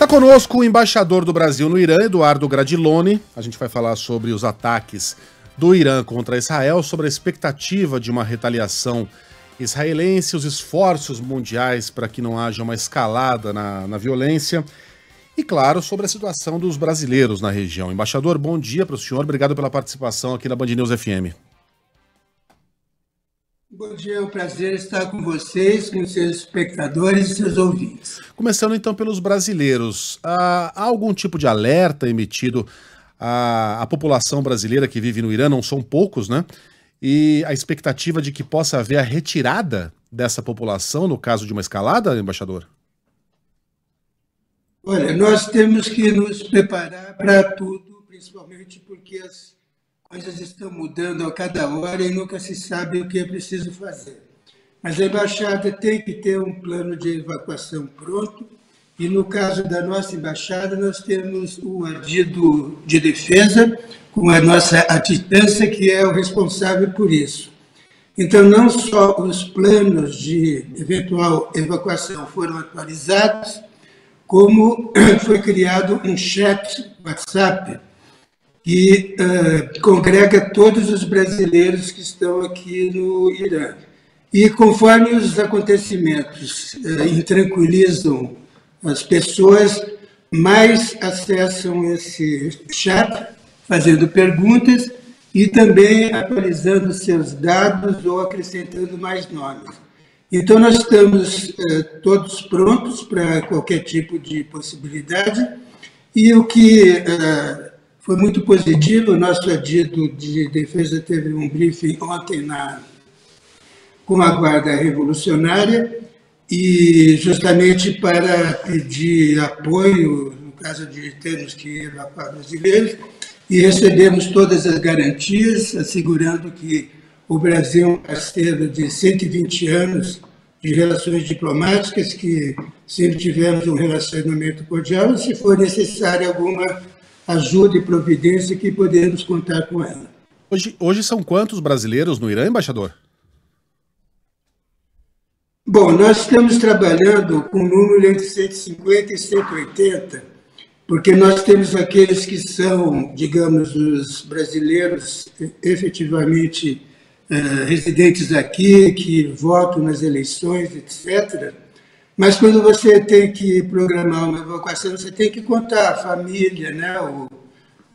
Está conosco o embaixador do Brasil no Irã, Eduardo Gradiloni. A gente vai falar sobre os ataques do Irã contra Israel, sobre a expectativa de uma retaliação israelense, os esforços mundiais para que não haja uma escalada na violência e, claro, sobre a situação dos brasileiros na região. Embaixador, bom dia para o senhor, obrigado pela participação aqui na Band News FM. Bom dia, é um prazer estar com vocês, com seus espectadores e seus ouvintes. Começando então pelos brasileiros, há algum tipo de alerta emitido à população brasileira que vive no Irã? Não são poucos, né? E a expectativa de que possa haver a retirada dessa população no caso de uma escalada, embaixador? Olha, nós temos que nos preparar para tudo, principalmente porque as coisas estão mudando a cada hora e nunca se sabe o que é preciso fazer. Mas a embaixada tem que ter um plano de evacuação pronto e, no caso da nossa embaixada, nós temos o Ardido de Defesa, com a nossa atitância, que é o responsável por isso. Então, não só os planos de eventual evacuação foram atualizados, como foi criado um chat WhatsApp que congrega todos os brasileiros que estão aqui no Irã. E conforme os acontecimentos intranquilizam as pessoas, mais acessam esse chat, fazendo perguntas e também atualizando seus dados ou acrescentando mais nomes. Então, nós estamos todos prontos para qualquer tipo de possibilidade e o que foi muito positivo, o nosso Ardido de Defesa teve um briefing ontem com a Guarda Revolucionária e justamente para pedir apoio, no caso de termos que evacuar brasileiros, e recebemos todas as garantias, assegurando que o Brasil é um parceiro de 120 anos de relações diplomáticas, que sempre tivemos um relacionamento cordial e, se for necessário alguma ajuda e providência, que podemos contar com ela. Hoje são quantos brasileiros no Irã, embaixador? Bom, nós estamos trabalhando com um número entre 150 e 180, porque nós temos aqueles que são, digamos, os brasileiros efetivamente residentes aqui, que votam nas eleições, etc. Mas quando você tem que programar uma evacuação, você tem que contar a família, né?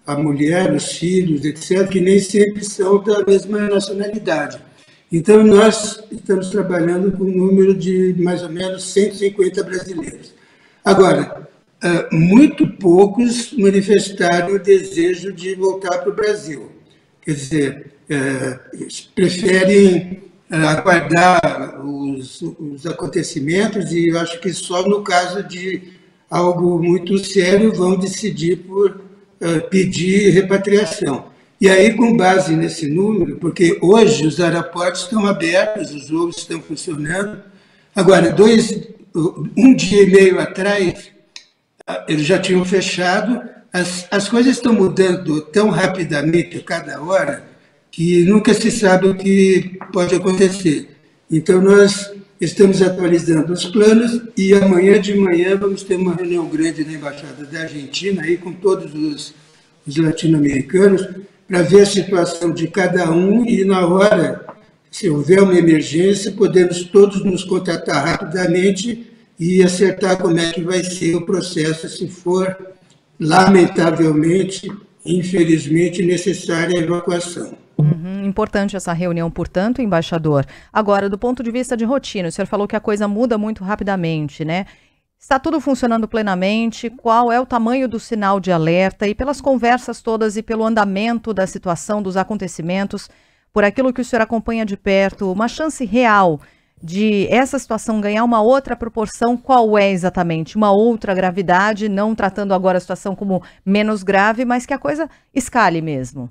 A mulher, os filhos, etc., que nem sempre são da mesma nacionalidade. Então, nós estamos trabalhando com um número de mais ou menos 150 brasileiros. Agora, muito poucos manifestaram o desejo de voltar para o Brasil. Quer dizer, preferem aguardar os acontecimentos e eu acho que só no caso de algo muito sério vão decidir por pedir repatriação. E aí, com base nesse número, porque hoje os aeroportos estão abertos, os voos estão funcionando. Agora, um dia e meio atrás, eles já tinham fechado. As coisas estão mudando tão rapidamente a cada hora que nunca se sabe o que pode acontecer. Então, nós estamos atualizando os planos e amanhã de manhã vamos ter uma reunião grande na Embaixada da Argentina, aí com todos os latino-americanos, para ver a situação de cada um e, na hora, se houver uma emergência, podemos todos nos contatar rapidamente e acertar como é que vai ser o processo, se for, lamentavelmente, infelizmente, necessária a evacuação. Importante essa reunião, portanto, embaixador. Agora, do ponto de vista de rotina, o senhor falou que a coisa muda muito rapidamente, né? Está tudo funcionando plenamente? Qual é o tamanho do sinal de alerta? E pelas conversas todas e pelo andamento da situação, dos acontecimentos, por aquilo que o senhor acompanha de perto, uma chance real de essa situação ganhar uma outra proporção, qual é exatamente? Uma outra gravidade, não tratando agora a situação como menos grave, mas que a coisa escale mesmo.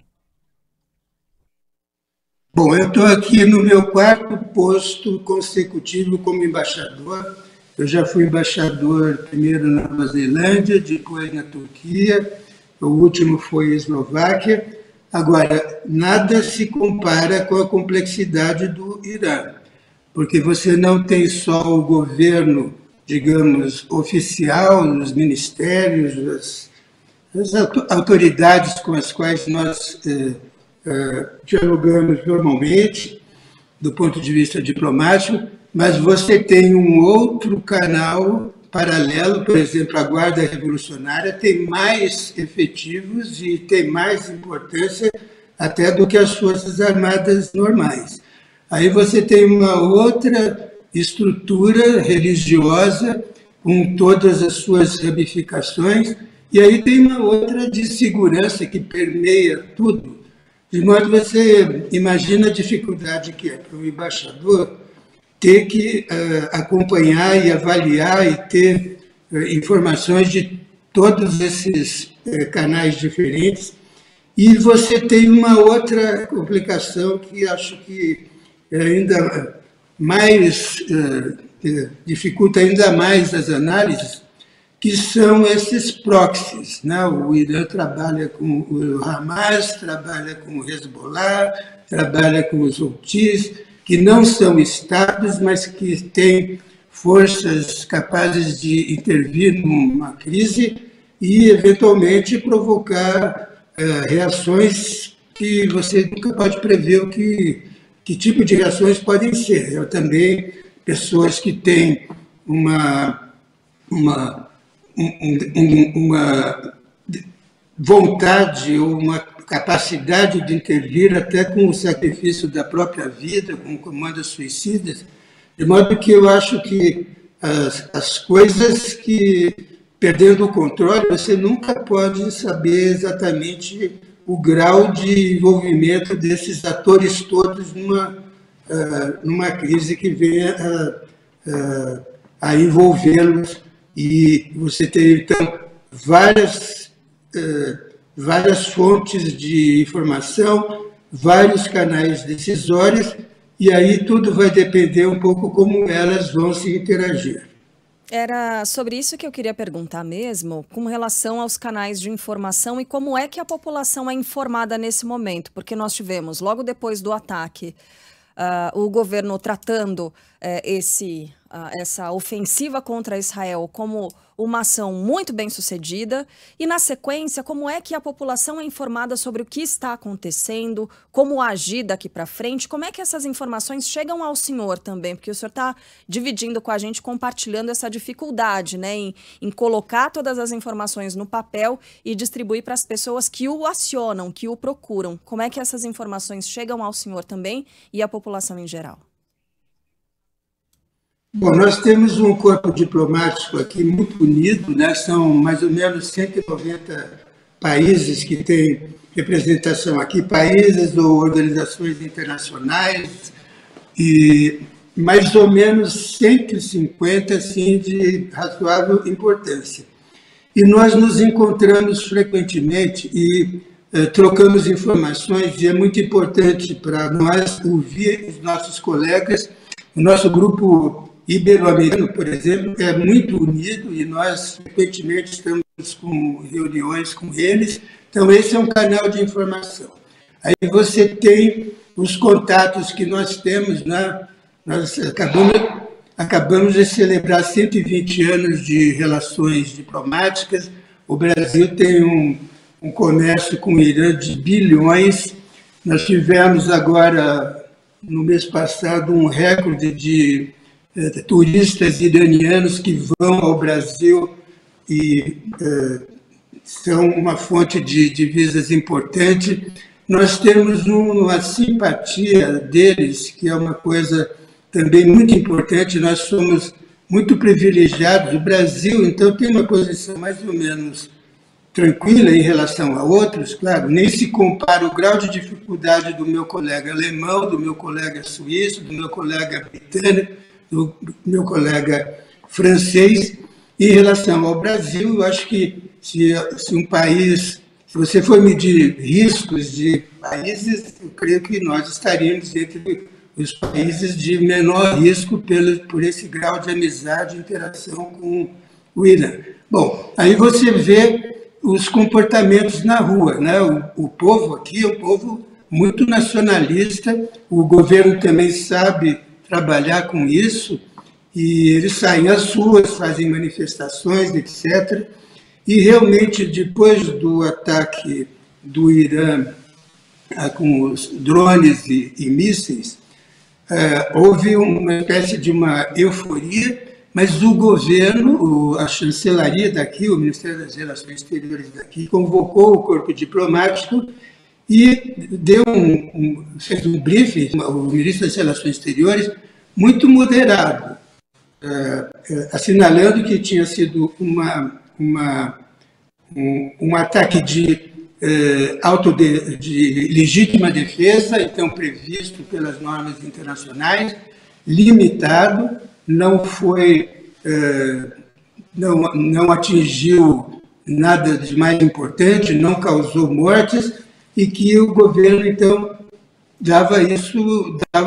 Bom, eu estou aqui no meu 4º posto consecutivo como embaixador. Eu já fui embaixador primeiro na Nova Zelândia, depois na Turquia, o último foi a Eslováquia. Agora, nada se compara com a complexidade do Irã, porque você não tem só o governo digamos, oficial, nos ministérios, as autoridades com as quais nós dialogamos normalmente, do ponto de vista diplomático, mas você tem um outro canal paralelo, por exemplo, a Guarda Revolucionária tem mais efetivos e tem mais importância até do que as Forças Armadas normais. Aí você tem uma outra estrutura religiosa, com todas as suas ramificações, e aí tem uma outra de segurança que permeia tudo, de modo que você imagina a dificuldade que é para o embaixador ter que acompanhar e avaliar e ter informações de todos esses canais diferentes. E você tem uma outra complicação que acho que ainda mais dificulta ainda mais as análises, que são esses proxies, né? O Irã trabalha com o Hamas, trabalha com o Hezbollah, trabalha com os Houthis, que não são estados, mas que têm forças capazes de intervir numa crise e, eventualmente, provocar reações que você nunca pode prever que tipo de reações podem ser. Eu também, pessoas que têm uma vontade ou uma capacidade de intervir até com o sacrifício da própria vida, com comandos suicidas, de modo que eu acho que as coisas que, perdendo o controle, você nunca pode saber exatamente o grau de envolvimento desses atores todos numa crise que venha a envolvê-los. E você tem, então, várias fontes de informação, vários canais decisórios, e aí tudo vai depender um pouco como elas vão se interagir. Era sobre isso que eu queria perguntar mesmo, com relação aos canais de informação e como é que a população é informada nesse momento, porque nós tivemos, logo depois do ataque, o governo tratando essa ofensiva contra Israel como uma ação muito bem sucedida e, na sequência, como é que a população é informada sobre o que está acontecendo, como agir daqui para frente, como é que essas informações chegam ao senhor também, porque o senhor está dividindo com a gente, compartilhando essa dificuldade, né, em colocar todas as informações no papel e distribuir para as pessoas que o acionam, que o procuram. Como é que essas informações chegam ao senhor também e à população em geral? Bom, nós temos um corpo diplomático aqui muito unido, né? São mais ou menos 190 países que têm representação aqui, países ou organizações internacionais, e mais ou menos 150 assim, de razoável importância. E nós nos encontramos frequentemente e trocamos informações, e é muito importante para nós ouvir os nossos colegas. O nosso grupo ibero-americano, por exemplo, é muito unido e nós frequentemente estamos com reuniões com eles. Então, esse é um canal de informação. Aí você tem os contatos que nós temos, né? Nós acabamos de celebrar 120 anos de relações diplomáticas. O Brasil tem um comércio com o Irã de bilhões. Nós tivemos agora, no mês passado, um recorde de turistas iranianos que vão ao Brasil e são uma fonte de divisas importante. Nós temos uma simpatia deles, que é uma coisa também muito importante. Nós somos muito privilegiados. O Brasil, então, tem uma posição mais ou menos tranquila em relação a outros, claro, nem se compara o grau de dificuldade do meu colega alemão, do meu colega suíço, do meu colega britânico, do meu colega francês. Em relação ao Brasil, eu acho que se um país, se você for medir riscos de países, eu creio que nós estaríamos entre os países de menor risco por esse grau de amizade e interação com o Irã. Bom, aí você vê os comportamentos na rua, né? O povo aqui é um povo muito nacionalista, o governo também sabe trabalhar com isso, e eles saem às ruas, fazem manifestações, etc. E realmente, depois do ataque do Irã com os drones e mísseis, houve uma espécie de uma euforia, mas o governo, a chancelaria daqui, o Ministério das Relações Exteriores daqui, convocou o corpo diplomático e fez um briefing, o ministro das Relações Exteriores, muito moderado, assinalando que tinha sido um ataque de legítima defesa, então previsto pelas normas internacionais, limitado, não atingiu nada de mais importante, não causou mortes, e que o governo, então, dava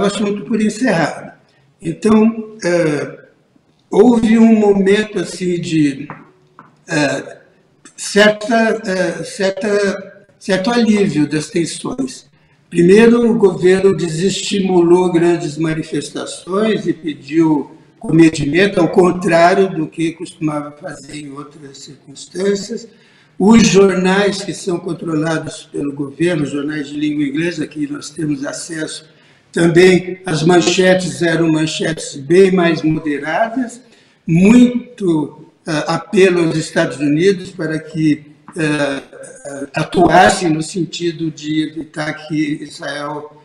assunto por encerrado. Então, houve um momento assim de certo alívio das tensões. Primeiro, o governo desestimulou grandes manifestações e pediu comedimento, ao contrário do que costumava fazer em outras circunstâncias. Os jornais que são controlados pelo governo, jornais de língua inglesa, que nós temos acesso, também as manchetes eram manchetes bem mais moderadas, muito apelo aos Estados Unidos para que atuassem no sentido de evitar que Israel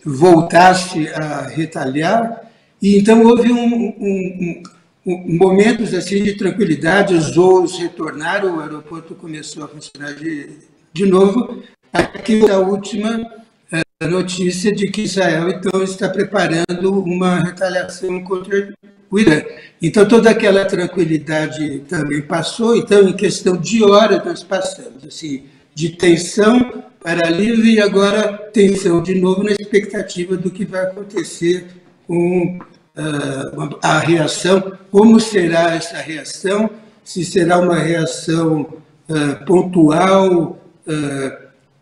voltasse a retaliar. E então houve momentos assim de tranquilidade, os voos retornaram, o aeroporto começou a funcionar de novo. Aqui a última notícia de que Israel então está preparando uma retaliação contra o Irã. Então toda aquela tranquilidade também passou, então em questão de horas nós passamos assim, de tensão para alívio e agora tensão de novo na expectativa do que vai acontecer com a reação, como será essa reação, se será uma reação pontual,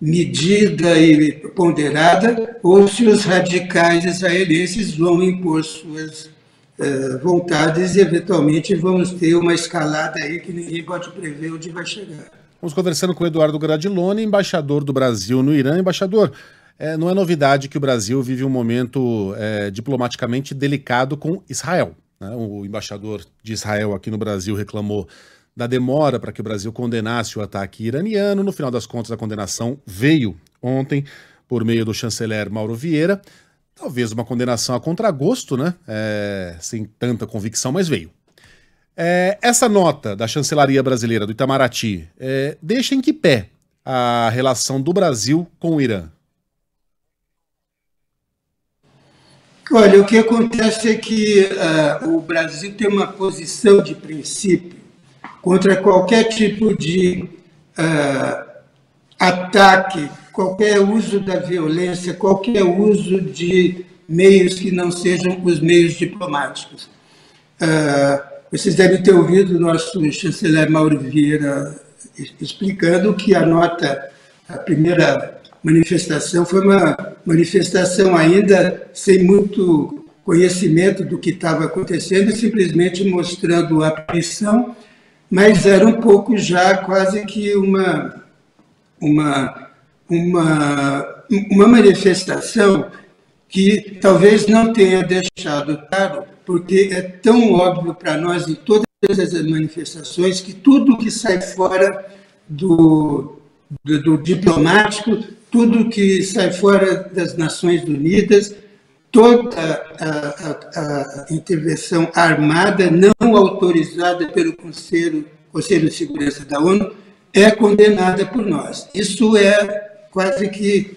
medida e ponderada, ou se os radicais israelenses vão impor suas vontades e, eventualmente, vamos ter uma escalada aí que ninguém pode prever onde vai chegar. Vamos conversando com o Eduardo Gradiloni, embaixador do Brasil no Irã. Embaixador, não é novidade que o Brasil vive um momento diplomaticamente delicado com Israel, né? O embaixador de Israel aqui no Brasil reclamou da demora para que o Brasil condenasse o ataque iraniano. No final das contas, a condenação veio ontem por meio do chanceler Mauro Vieira. Talvez uma condenação a contragosto, né? Sem tanta convicção, mas veio. Essa nota da chancelaria brasileira, do Itamaraty, deixa em que pé a relação do Brasil com o Irã? Olha, o que acontece é que o Brasil tem uma posição de princípio contra qualquer tipo de ataque, qualquer uso da violência, qualquer uso de meios que não sejam os meios diplomáticos. Vocês devem ter ouvido o nosso chanceler Mauro Vieira explicando que a primeira manifestação foi uma manifestação ainda sem muito conhecimento do que estava acontecendo, simplesmente mostrando a apreensão, mas era um pouco já quase que uma manifestação que talvez não tenha deixado claro, porque é tão óbvio para nós em todas as manifestações que tudo que sai fora do diplomático, tudo que sai fora das Nações Unidas, toda a intervenção armada não autorizada pelo Conselho de Segurança da ONU é condenada por nós. Isso é quase que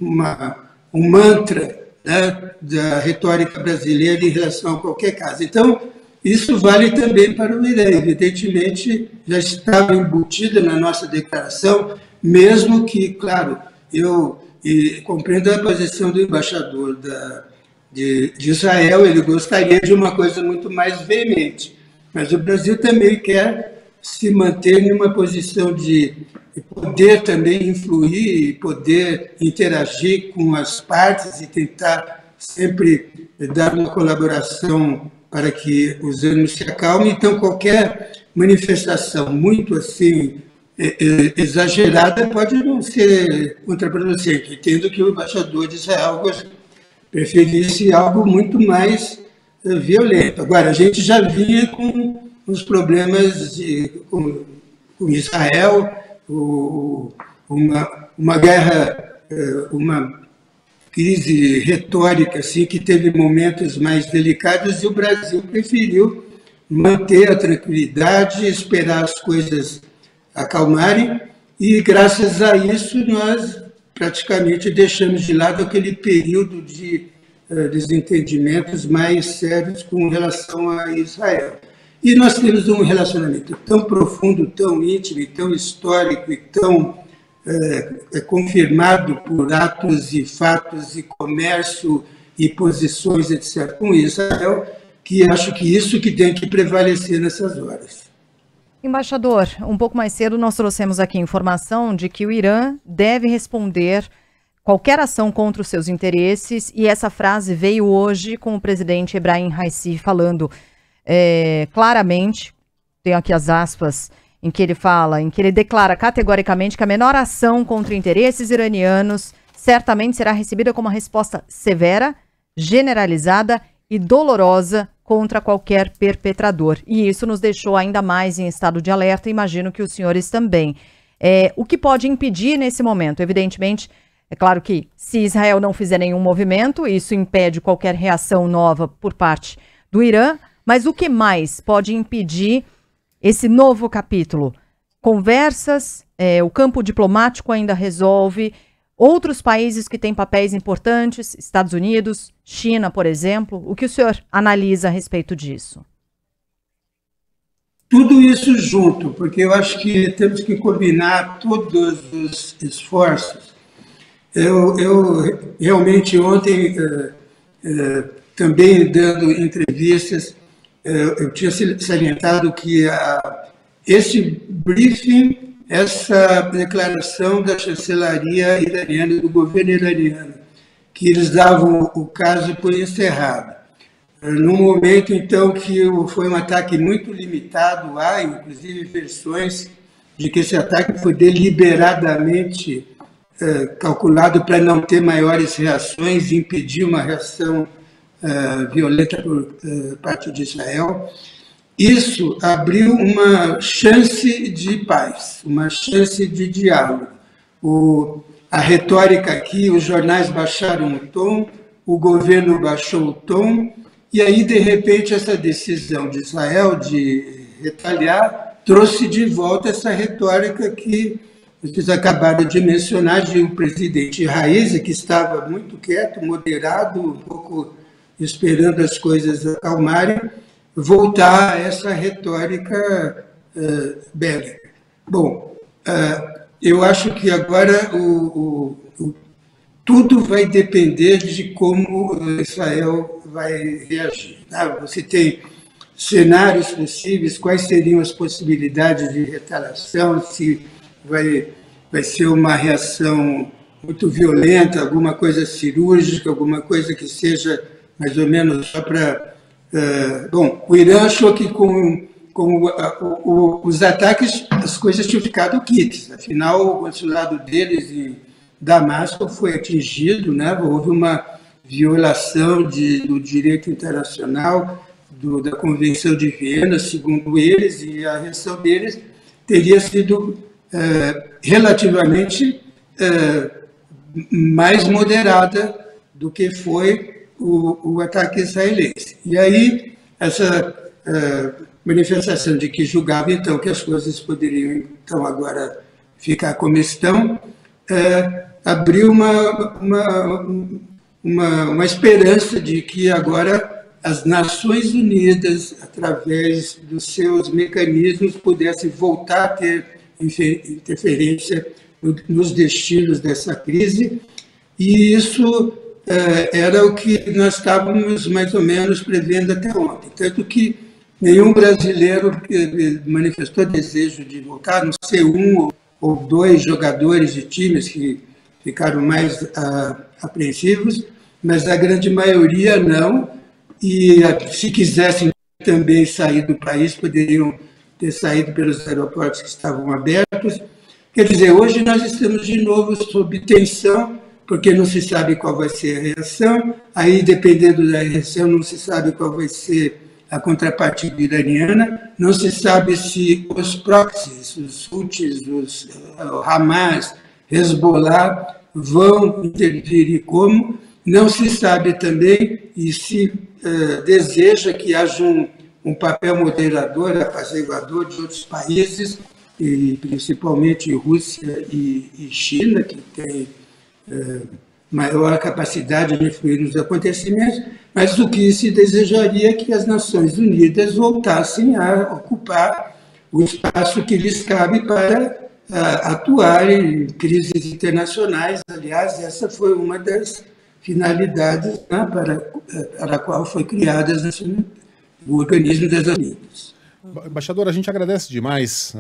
um mantra, né, da retórica brasileira em relação a qualquer caso. Então, isso vale também para o Irã. Evidentemente, já estava embutida na nossa declaração, mesmo que, claro, eu compreendo a posição do embaixador de Israel, ele gostaria de uma coisa muito mais veemente, mas o Brasil também quer se manter em uma posição de poder também influir, poder interagir com as partes e tentar sempre dar uma colaboração para que os ânimos se acalmem. Então, qualquer manifestação muito assim exagerada pode não ser contraproducente. Entendo que o embaixador de Israel preferisse algo muito mais violento. Agora, a gente já vinha com os problemas com Israel, uma guerra, uma crise retórica assim, que teve momentos mais delicados, e o Brasil preferiu manter a tranquilidade, esperar as coisas acalmarem, e graças a isso nós praticamente deixamos de lado aquele período de desentendimentos mais sérios com relação a Israel. E nós temos um relacionamento tão profundo, tão íntimo, tão histórico e tão confirmado por atos e fatos e comércio e posições, etc., com Israel, que acho que isso que tem que prevalecer nessas horas. Embaixador, um pouco mais cedo nós trouxemos aqui informação de que o Irã deve responder qualquer ação contra os seus interesses, e essa frase veio hoje com o presidente Ebrahim Raisi falando claramente, tenho aqui as aspas, em que ele declara categoricamente que a menor ação contra interesses iranianos certamente será recebida como uma resposta severa, generalizada e dolorosa contra qualquer perpetrador. E isso nos deixou ainda mais em estado de alerta, imagino que os senhores também. O que pode impedir nesse momento? Evidentemente, é claro que se Israel não fizer nenhum movimento, isso impede qualquer reação nova por parte do Irã, mas o que mais pode impedir esse novo capítulo? Conversas, o campo diplomático ainda resolve, outros países que têm papéis importantes, Estados Unidos, China, por exemplo, o que o senhor analisa a respeito disso? Tudo isso junto, porque eu acho que temos que combinar todos os esforços. Eu realmente ontem, também dando entrevistas, eu tinha salientado que esse briefing, essa declaração da chancelaria iraniana, do governo iraniano, que eles davam o caso por encerrado. No momento, então, que foi um ataque muito limitado, há inclusive versões de que esse ataque foi deliberadamente calculado para não ter maiores reações e impedir uma reação violenta por parte de Israel. Isso abriu uma chance de paz, uma chance de diálogo. A retórica aqui, os jornais baixaram o tom, o governo baixou o tom, e aí, de repente, essa decisão de Israel de retaliar trouxe de volta essa retórica que vocês acabaram de mencionar, de um presidente Raisi, que estava muito quieto, moderado, um pouco esperando as coisas acalmarem, voltar a essa retórica bélica. Bom, eu acho que agora tudo vai depender de como Israel vai reagir. Tá? Você tem cenários possíveis, quais seriam as possibilidades de retaliação, se vai ser uma reação muito violenta, alguma coisa cirúrgica, alguma coisa que seja mais ou menos só para... Bom, o Irã achou que com os ataques as coisas tinham ficado quites, afinal o consulado deles em Damasco foi atingido, né? Houve uma violação do direito internacional, da Convenção de Viena, segundo eles, e a reação deles teria sido relativamente mais moderada do que foi o ataque israelense. E aí, essa manifestação de que julgava, então, que as coisas poderiam, então, agora ficar como estão, abriu uma esperança de que agora as Nações Unidas, através dos seus mecanismos, pudessem voltar a ter interferência nos destinos dessa crise, e isso era o que nós estávamos mais ou menos prevendo até ontem. Tanto que nenhum brasileiro manifestou desejo de voltar, a não ser um ou dois jogadores de times que ficaram mais apreensivos, mas a grande maioria não, e se quisessem também sair do país, poderiam ter saído pelos aeroportos que estavam abertos. Quer dizer, hoje nós estamos de novo sob tensão, porque não se sabe qual vai ser a reação, aí, dependendo da reação, não se sabe qual vai ser a contrapartida iraniana, não se sabe se os proxies, os Houthis, os Hamas, Hezbollah, vão intervir e como, não se sabe também e se deseja que haja um papel moderador, apaziguador de outros países, e principalmente Rússia e China, que tem maior capacidade de influir nos acontecimentos, mas o que se desejaria é que as Nações Unidas voltassem a ocupar o espaço que lhes cabe para atuar em crises internacionais. Aliás, essa foi uma das finalidades, né, para a qual foi criada o Organismo das Nações Unidas. Embaixador, a gente agradece demais.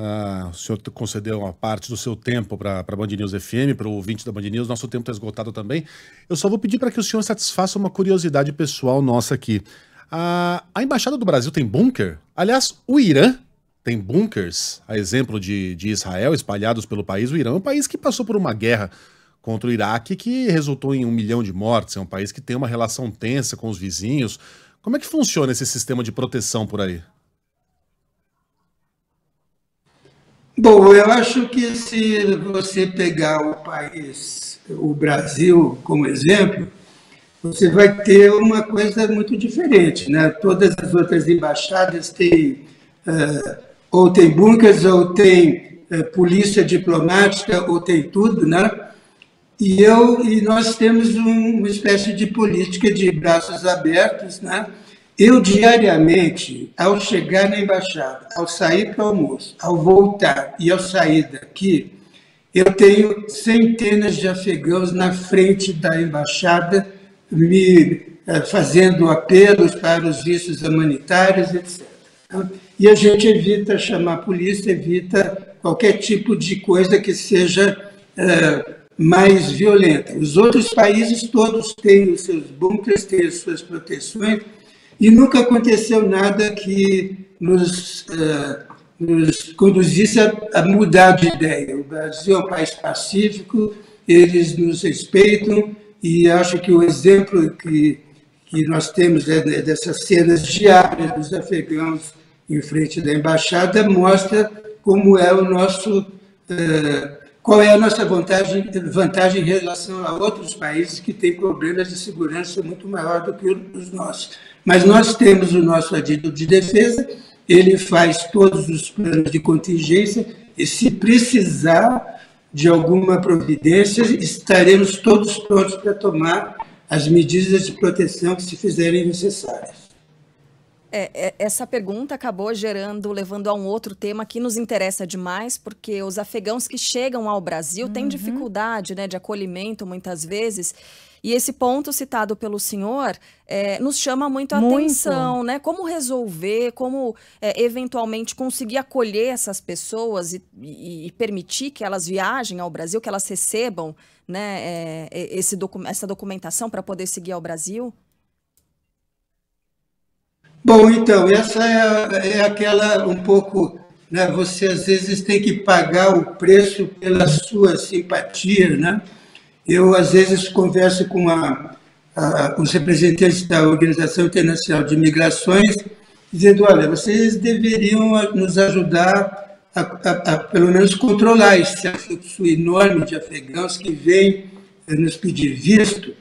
O senhor concedeu uma parte do seu tempo para a Band News FM, para o ouvinte da Band News. Nosso tempo está esgotado também. Eu só vou pedir para que o senhor satisfaça uma curiosidade pessoal nossa aqui. A Embaixada do Brasil tem bunker? Aliás, o Irã tem bunkers, a exemplo de Israel, espalhados pelo país. O Irã é um país que passou por uma guerra contra o Iraque que resultou em 1 milhão de mortes. É um país que tem uma relação tensa com os vizinhos. Como é que funciona esse sistema de proteção por aí? Bom, eu acho que se você pegar o país, o Brasil, como exemplo, você vai ter uma coisa muito diferente, né? Todas as outras embaixadas têm, ou tem bunkers, ou tem polícia diplomática, ou tem tudo, né? E nós temos uma espécie de política de braços abertos, né? Eu, diariamente, ao chegar na embaixada, ao sair para o almoço, ao voltar e ao sair daqui, eu tenho centenas de afegãos na frente da embaixada, me fazendo apelos para os vistos humanitários, etc. E a gente evita chamar a polícia, evita qualquer tipo de coisa que seja mais violenta. Os outros países todos têm os seus bunkers, têm as suas proteções, e nunca aconteceu nada que nos conduzisse a mudar de ideia. O Brasil é um país pacífico, eles nos respeitam, e acho que o exemplo que nós temos dessas cenas diárias dos afegãos em frente da embaixada mostra como é o nosso, qual é a nossa vantagem em relação a outros países que têm problemas de segurança muito maior do que os nossos. Mas nós temos o nosso adido de defesa, ele faz todos os planos de contingência e, se precisar de alguma providência, estaremos todos prontos para tomar as medidas de proteção que se fizerem necessárias. Essa pergunta acabou levando a um outro tema que nos interessa demais, porque os afegãos que chegam ao Brasil têm dificuldade, né, de acolhimento muitas vezes, e esse ponto citado pelo senhor nos chama muito a atenção, né? Como resolver, como eventualmente conseguir acolher essas pessoas e permitir que elas viajem ao Brasil, que elas recebam, né, essa documentação para poder seguir ao Brasil? Bom, então, essa é aquela um pouco, né, você às vezes tem que pagar o preço pela sua simpatia, né? Eu, às vezes, converso com os representantes da Organização Internacional de Migrações, dizendo, olha, vocês deveriam nos ajudar a pelo menos, controlar esse fluxo enorme de afegãos que vêm nos pedir visto,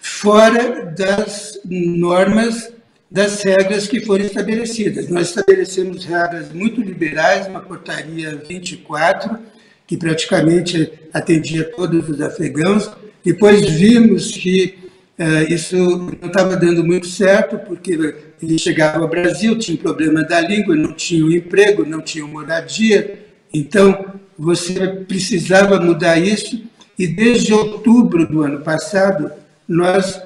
fora das normas, das regras que foram estabelecidas. Nós estabelecemos regras muito liberais, uma portaria 24, que praticamente atendia todos os afegãos. Depois vimos que isso não estava dando muito certo, porque eles chegavam ao Brasil, tinham problema da língua, não tinham emprego, não tinham moradia. Então, você precisava mudar isso. E desde outubro do ano passado, nós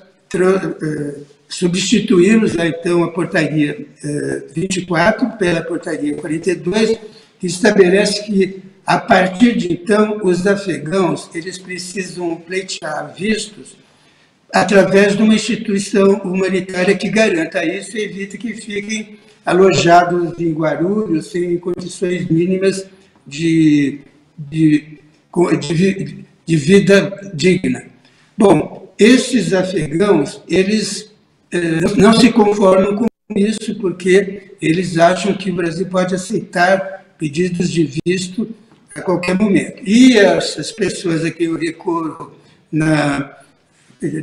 substituímos então a portaria 24 pela portaria 42, que estabelece que, a partir de então, os afegãos eles precisam pleitear vistos através de uma instituição humanitária que garanta isso e evite que fiquem alojados em Guarulhos sem condições mínimas de vida digna. Bom, esses afegãos, eles não se conformam com isso porque eles acham que o Brasil pode aceitar pedidos de visto a qualquer momento. E essas pessoas a quem eu recorro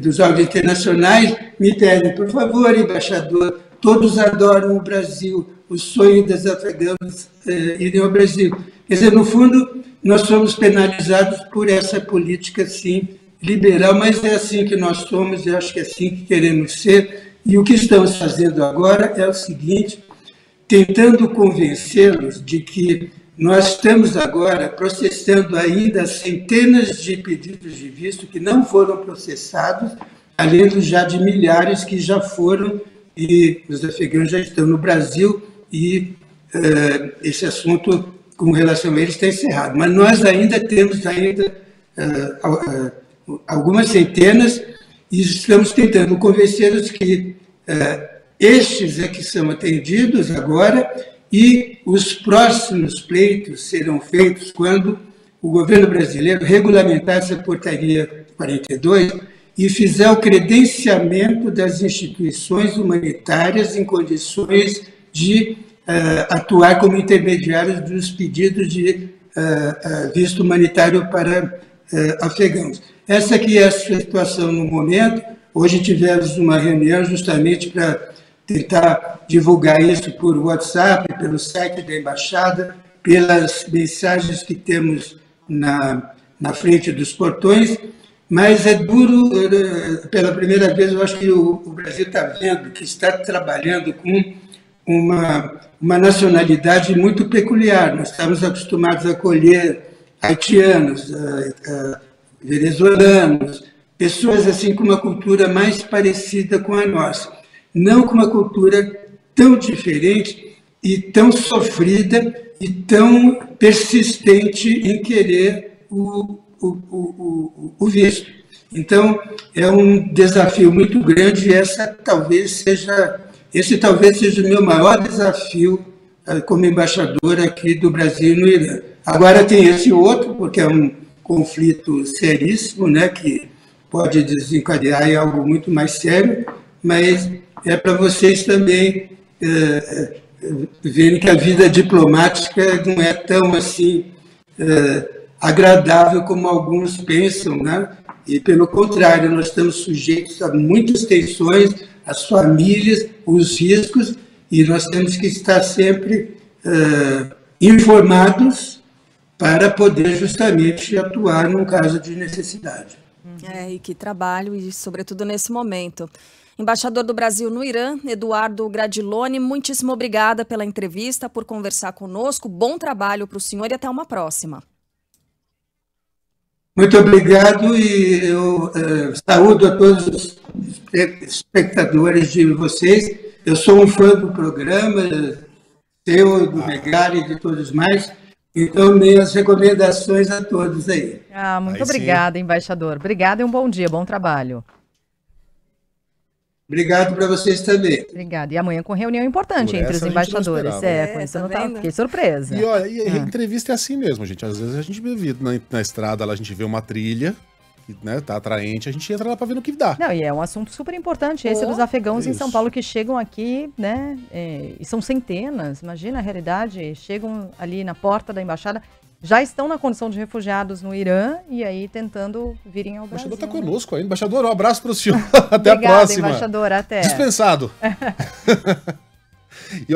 dos órgãos internacionais me pedem, por favor, embaixador, todos adoram o Brasil, o sonho das afegãs irem ao Brasil. Quer dizer, no fundo, nós somos penalizados por essa política, sim, liberal, mas é assim que nós somos, eu acho que é assim que queremos ser. E o que estamos fazendo agora é o seguinte, tentando convencê-los de que nós estamos agora processando ainda centenas de pedidos de visto que não foram processados, além dos já de milhares que já foram, e os afegãos já estão no Brasil, e esse assunto, com relação a eles, está encerrado. Mas nós ainda temos algumas centenas, e estamos tentando convencê-los que estes é que são atendidos agora, e os próximos pleitos serão feitos quando o governo brasileiro regulamentar essa portaria 42 e fizer o credenciamento das instituições humanitárias em condições de atuar como intermediários dos pedidos de visto humanitário para afegãos. Essa aqui é a situação no momento. Hoje tivemos uma reunião justamente para tentar divulgar isso por WhatsApp, pelo site da Embaixada, pelas mensagens que temos na frente dos portões, mas é duro, pela primeira vez eu acho que o Brasil está vendo que está trabalhando com uma nacionalidade muito peculiar. Nós estamos acostumados a acolher haitianos, venezuelanos, pessoas assim com uma cultura mais parecida com a nossa. Não com uma cultura tão diferente e tão sofrida e tão persistente em querer o visto. Então, é um desafio muito grande e esse talvez seja o meu maior desafio como embaixador aqui do Brasil no Irã. Agora tem esse outro, porque é um conflito seríssimo, né, que pode desencadear em algo muito mais sério, mas é para vocês também verem que a vida diplomática não é tão assim agradável como alguns pensam, né? E pelo contrário, nós estamos sujeitos a muitas tensões, as famílias, os riscos, e nós temos que estar sempre informados para poder justamente atuar num caso de necessidade. E que trabalho, e sobretudo nesse momento. Embaixador do Brasil no Irã, Eduardo Gradiloni, muitíssimo obrigada pela entrevista, por conversar conosco. Bom trabalho para o senhor e até uma próxima. Muito obrigado e eu saúdo a todos os espectadores de vocês. Eu sou um fã do programa, seu, do Megali e de todos mais. Então, minhas recomendações a todos aí. Muito obrigada, embaixador. Obrigada e um bom dia, bom trabalho. Obrigado para vocês também. Obrigada. E amanhã com reunião importante entre os embaixadores. Fiquei surpresa. E olha, a entrevista é assim mesmo, gente. Às vezes a gente vê na estrada, lá a gente vê uma trilha, que, né, tá atraente, a gente entra lá para ver no que dá. Não, e é um assunto super importante esse dos afegãos em São Paulo que chegam aqui, né? E são centenas, imagina a realidade, chegam ali na porta da embaixada. Já estão na condição de refugiados no Irã e aí tentando virem ao Brasil. O embaixador está conosco aí. Embaixador, um abraço para o senhor. Até a próxima. Embaixador, até. Dispensado. E, ó,